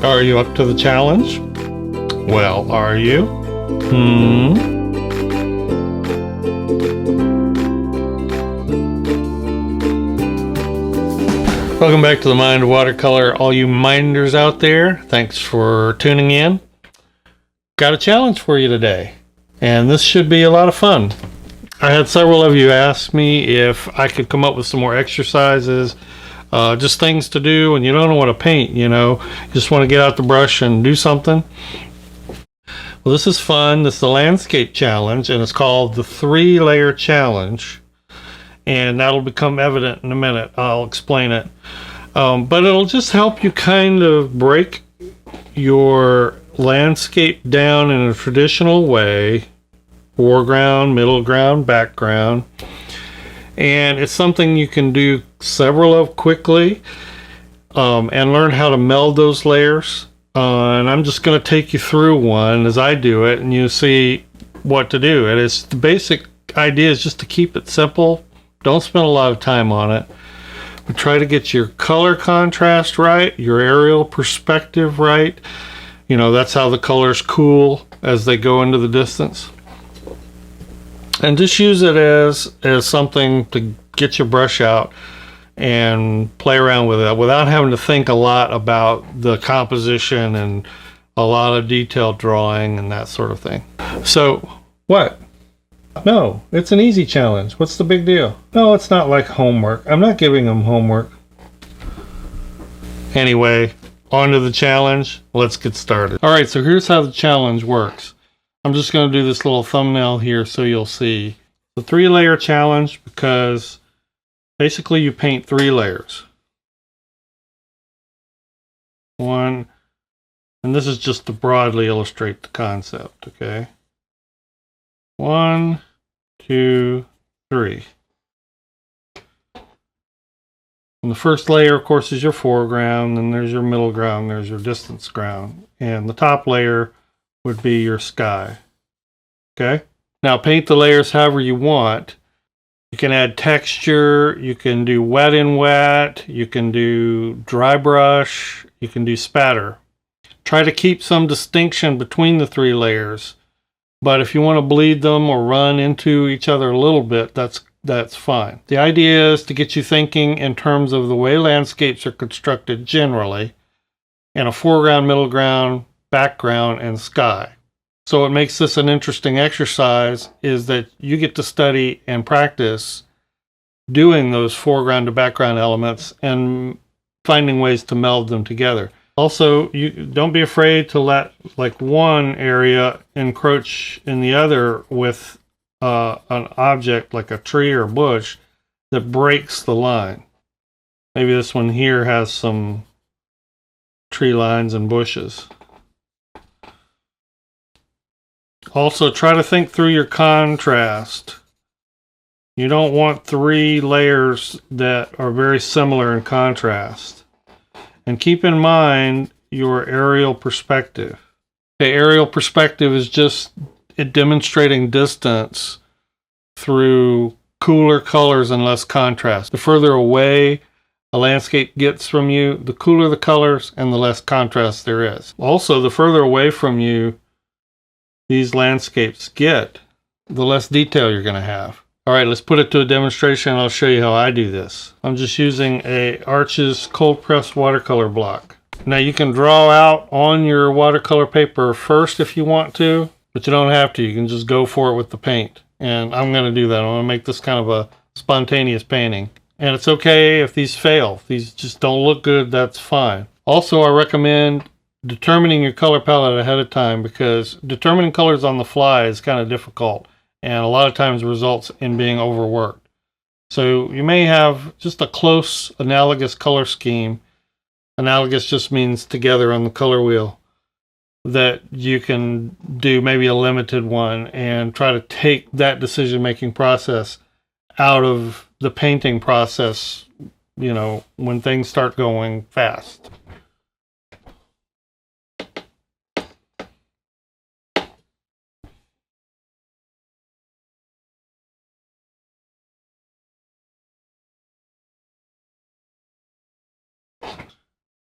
Are you up to the challenge? Well, are you? Welcome back to the Mind of Watercolor, all you minders out there. Thanks for tuning in. Got a challenge for you today, and this should be a lot of fun. I had several of you ask me if I could come up with some more exercises, just things to do when you don't know what to paint, you just want to get out the brush and do something. Well, this is fun. This is the landscape challenge, and it's called the 3-layer challenge, and that'll become evident in a minute. I'll explain it, but it'll just help you kind of break your landscape down in a traditional way: foreground, middle ground, background. And it's something you can do several of quickly, and learn how to meld those layers. And I'm just going to take you through one as I do it, and you see what to do. And it's the basic idea is just to keep it simple. Don't spend a lot of time on it. But try to get your color contrast right, your aerial perspective right. That's how the colors cool as they go into the distance. And just use it as something to get your brush out and play around with it without having to think a lot about the composition and a lot of detailed drawing and that sort of thing. So, what? No, it's an easy challenge. What's the big deal? No, it's not like homework. I'm not giving them homework. Anyway, on to the challenge. Let's get started. All right, so here's how the challenge works. I'm just going to do this little thumbnail here so you'll see. The 3-layer challenge, because basically you paint 3 layers. One, and this is just to broadly illustrate the concept, okay? 1, 2, 3. And the first layer, of course, is your foreground, then there's your middle ground, there's your distance ground, and the top layer would be your sky. Okay? Now paint the layers however you want. You can add texture, you can do wet in wet, you can do dry brush, you can do spatter. Try to keep some distinction between the 3 layers, but if you want to bleed them or run into each other a little bit, that's fine. The idea is to get you thinking in terms of the way landscapes are constructed generally, in a foreground, middle ground, background, and sky. So what makes this an interesting exercise is that you get to study and practice doing those foreground to background elements and finding ways to meld them together. Also, you don't be afraid to let one area encroach in the other with an object like a tree or bush that breaks the line. Maybe this one here has some tree lines and bushes. Also, try to think through your contrast. You don't want 3 layers that are very similar in contrast. And keep in mind your aerial perspective. The aerial perspective is just demonstrating distance through cooler colors and less contrast. The further away a landscape gets from you, the cooler the colors and the less contrast there is. Also, the further away from you these landscapes get, the less detail you're going to have. All right, let's put it to a demonstration and I'll show you how I do this. I'm just using a Arches cold pressed watercolor block. Now you can draw out on your watercolor paper first if you want to, but you don't have to. You can just go for it with the paint. And I'm going to do that. I'm going to make this kind of a spontaneous painting. And it's okay if these fail. If these just don't look good, that's fine. Also, I recommend determining your color palette ahead of time, because determining colors on the fly is kind of difficult and a lot of times results in being overworked. So you may have just a close analogous color scheme. Analogous just means together on the color wheel, that you can do maybe a limited one and try to take that decision-making process out of the painting process, when things start going fast.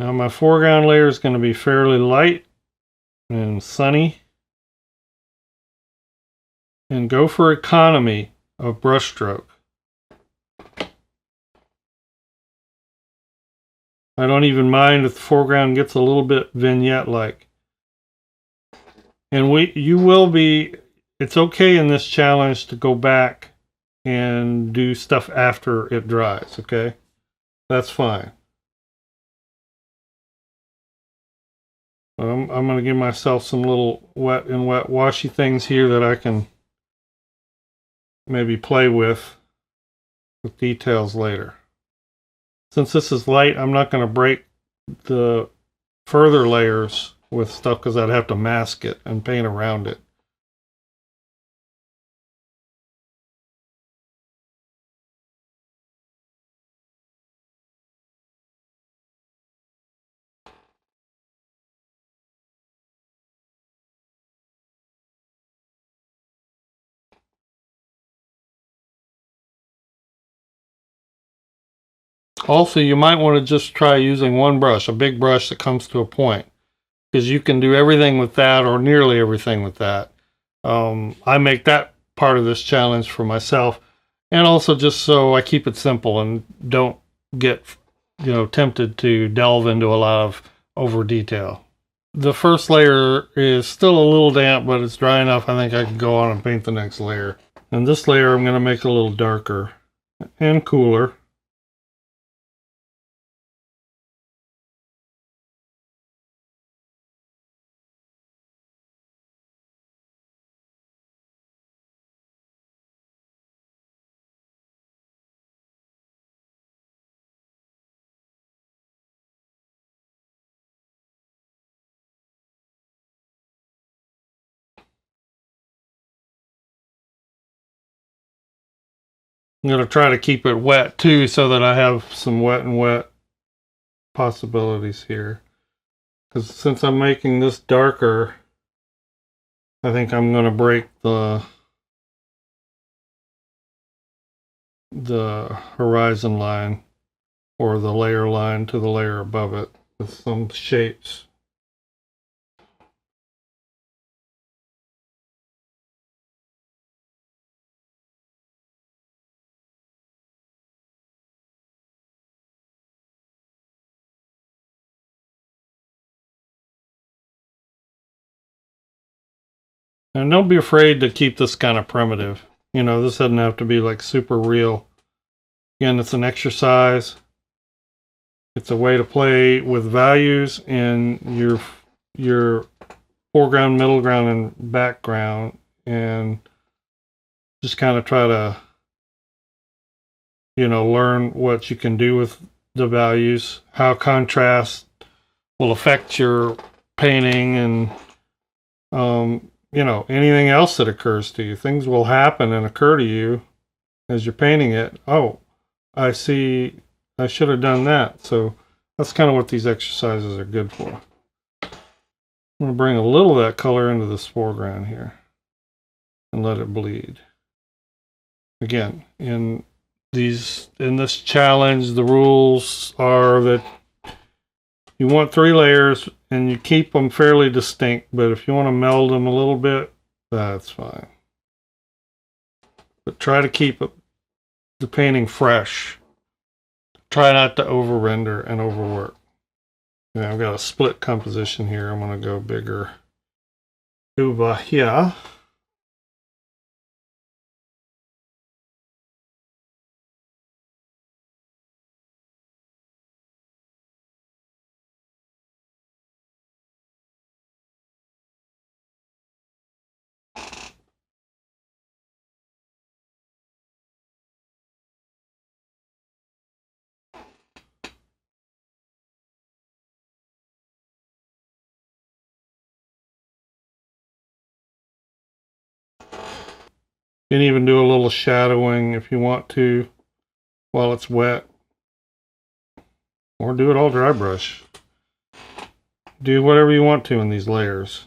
Now my foreground layer is going to be fairly light and sunny. And go for economy of brushstroke. I don't even mind if the foreground gets a little bit vignette-like. And it's okay in this challenge to go back and do stuff after it dries, okay? That's fine. I'm going to give myself some little wet washy things here that I can maybe play with details later. Since this is light, I'm not going to break the further layers with stuff because I'd have to mask it and paint around it. Also, you might want to just try using one brush, a big brush that comes to a point, because you can do everything with that or nearly everything with that. I make that part of this challenge for myself, and also just so I keep it simple and don't get, tempted to delve into a lot of over detail. The first layer is still a little damp, but it's dry enough. I think I can go on and paint the next layer. And this layer I'm going to make a little darker and cooler. I'm going to try to keep it wet too so that I have some wet and wet possibilities here. Because since I'm making this darker, I think I'm going to break the horizon line or the layer line to the layer above it with some shapes. And don't be afraid to keep this kind of primitive. This doesn't have to be like super real. Again, it's an exercise. It's a way to play with values in your foreground, middle ground, and background, and just kind of try to, learn what you can do with the values, how contrast will affect your painting, and anything else that occurs to you. Things will happen and occur to you as you're painting it. Oh, I see, I should have done that. So that's kind of what these exercises are good for. I'm going to bring a little of that color into this foreground here and let it bleed. Again, in this challenge, the rules are that you want 3 layers and you keep them fairly distinct, but if you want to meld them a little bit, that's fine. But try to keep the painting fresh. Try not to over render and overwork. Now I've got a split composition here. I'm going to go bigger over here. You can even do a little shadowing if you want to while it's wet. Or do it all dry brush. Do whatever you want to in these layers.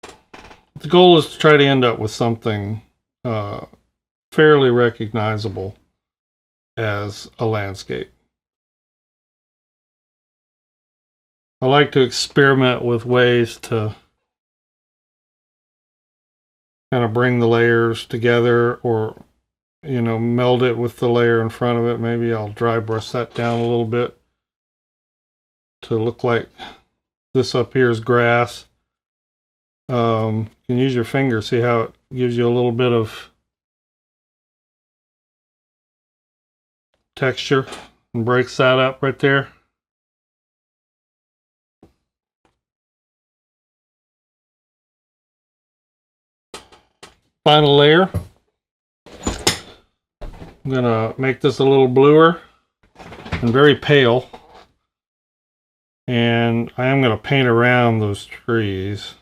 The goal is to try to end up with something fairly recognizable as a landscape. I like to experiment with ways to kind of bring the layers together, or meld it with the layer in front of it. Maybe I'll dry brush that down a little bit to look like this up here is grass. You can use your finger, see how it gives you a little bit of texture and breaks that up right there. Final layer. I'm gonna make this a little bluer and very pale, and I am gonna paint around those trees.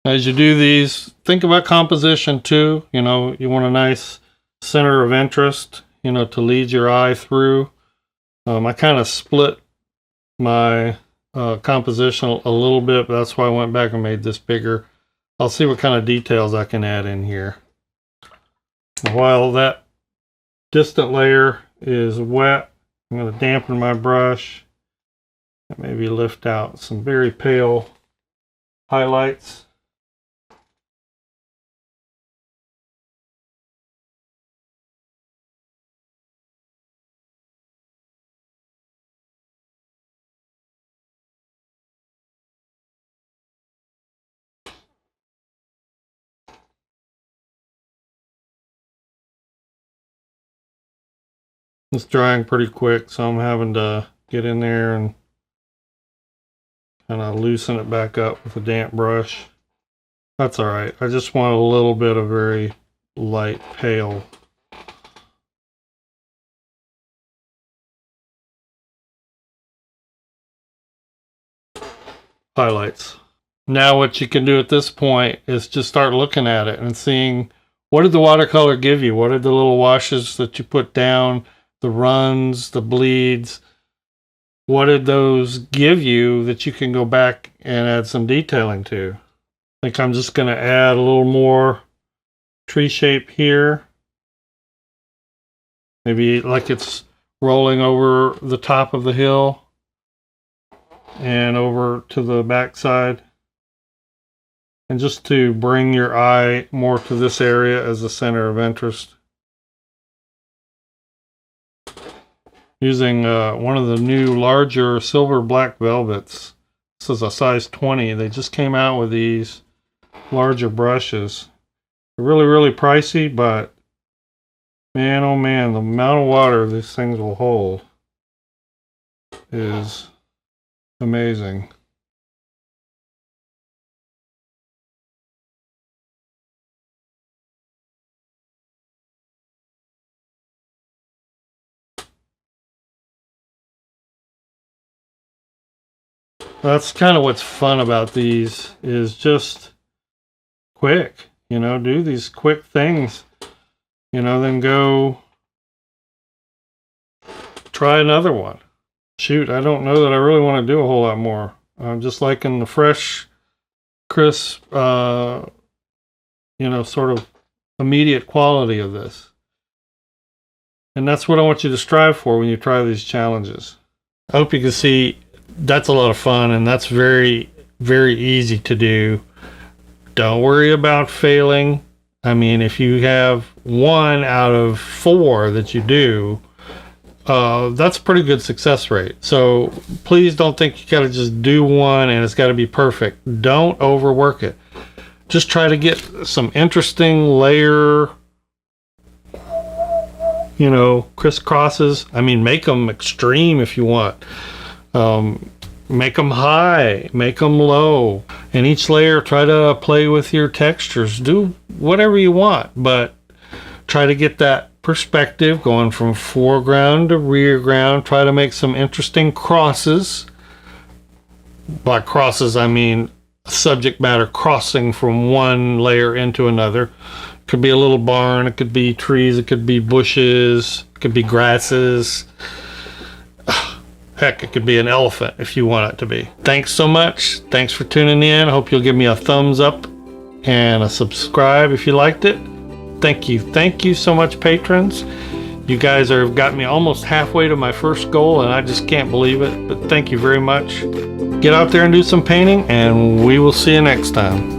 As you do these, think about composition too. You want a nice center of interest, to lead your eye through. I kind of split my composition a little bit, but that's why I went back and made this bigger. I'll see what kind of details I can add in here. While that distant layer is wet, I'm going to dampen my brush and maybe lift out some very pale highlights. It's drying pretty quick, so I'm having to get in there and kind of loosen it back up with a damp brush. That's all right. I just want a little bit of very light pale highlights. Now what you can do at this point is just start looking at it and seeing, what did the watercolor give you? What did the little washes that you put down, the runs, the bleeds, what did those give you that you can go back and add some detailing to? I think I'm just going to add a little more tree shape here. Maybe like it's rolling over the top of the hill and over to the backside. And just to bring your eye more to this area as the center of interest. Using one of the new larger silver black velvets. This is a size 20. They just came out with these larger brushes. They're really, really pricey, but man, oh man, the amount of water these things will hold is amazing. That's kind of what's fun about these, is just quick, do these quick things, then go try another one. Shoot, I don't know that I really want to do a whole lot more. I'm just liking the fresh, crisp, sort of immediate quality of this. And that's what I want you to strive for when you try these challenges. I hope you can see that's a lot of fun, and that's very, very easy to do. Don't worry about failing. I mean, if you have 1 out of 4 that you do, that's a pretty good success rate. So please don't think you gotta just do one and it's gotta be perfect. Don't overwork it. Just try to get some interesting layer, crisscrosses. I mean, make them extreme if you want. Make them high, make them low, and each layer try to play with your textures. Do whatever you want, but try to get that perspective going from foreground to rear ground. Try to make some interesting crosses. By crosses, I mean subject matter crossing from one layer into another. It could be a little barn, it could be trees, it could be bushes, it could be grasses. Heck, it could be an elephant if you want it to be. Thanks so much. Thanks for tuning in. I hope you'll give me a thumbs up and a subscribe if you liked it. Thank you. Thank you so much, patrons. You guys have got me almost halfway to my first goal, and I just can't believe it. But thank you very much. Get out there and do some painting, and we will see you next time.